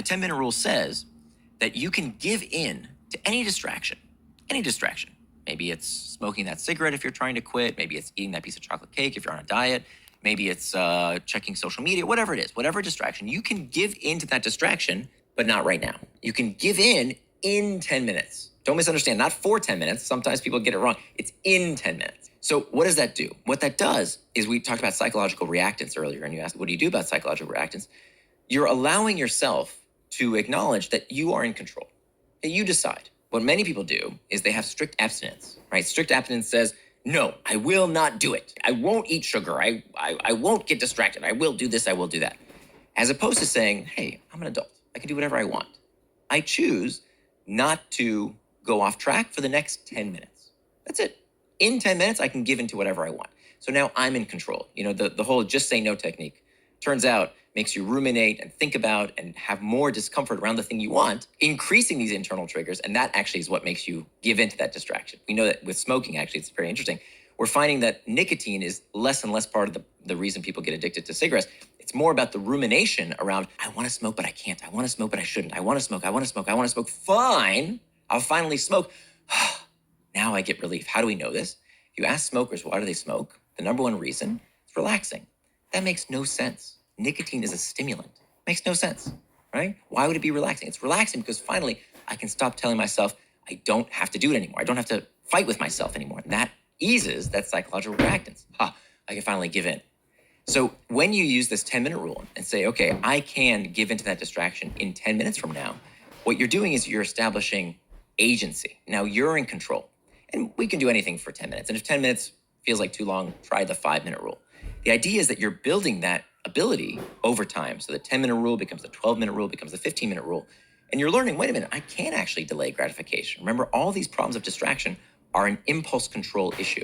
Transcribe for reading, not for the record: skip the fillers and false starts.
The 10-minute rule says that you can give in to any distraction, any distraction. Maybe it's smoking that cigarette if you're trying to quit. Maybe it's eating that piece of chocolate cake if you're on a diet. Maybe it's checking social media, whatever it is, whatever distraction. You can give in to that distraction, but not right now. You can give in 10 minutes. Don't misunderstand, not for 10 minutes. Sometimes people get it wrong. It's in 10 minutes. So what does that do? What that does is, we talked about psychological reactance earlier, and you asked, what do you do about psychological reactance? You're allowing yourself to acknowledge that you are in control, that you decide. What many people do is they have strict abstinence, right? Strict abstinence says, no, I will not do it. I won't eat sugar. I won't get distracted. I will do this. I will do that. As opposed to saying, hey, I'm an adult. I can do whatever I want. I choose not to go off track for the next 10 minutes. That's it. In 10 minutes, I can give into whatever I want. So now I'm in control. You know, the whole just say no technique, turns out, makes you ruminate and think about and have more discomfort around the thing you want, increasing these internal triggers. And that actually is what makes you give into that distraction. We know that with smoking, actually, it's very interesting. We're finding that nicotine is less and less part of the reason people get addicted to cigarettes. It's more about the rumination around, I want to smoke, but I can't. I want to smoke, but I shouldn't. I want to smoke. I want to smoke. I want to smoke. Fine. I'll finally smoke. Now I get relief. How do we know this? If you ask smokers, why do they smoke? The number one reason is relaxing. That makes no sense. Nicotine is a stimulant. Makes no sense, right? Why would it be relaxing? It's relaxing because finally I can stop telling myself I don't have to do it anymore. I don't have to fight with myself anymore. And that eases that psychological reactance. I can finally give in. So when you use this 10-minute rule and say, okay, I can give into that distraction in 10 minutes from now, what you're doing is you're establishing agency. Now you're in control. And we can do anything for 10 minutes. And if 10 minutes feels like too long, try the 5-minute rule. The idea is that you're building that ability over time. So the 10-minute rule becomes the 12-minute rule, becomes the 15-minute rule. And you're learning, wait a minute, I can actually delay gratification. Remember, all these problems of distraction are an impulse control issue.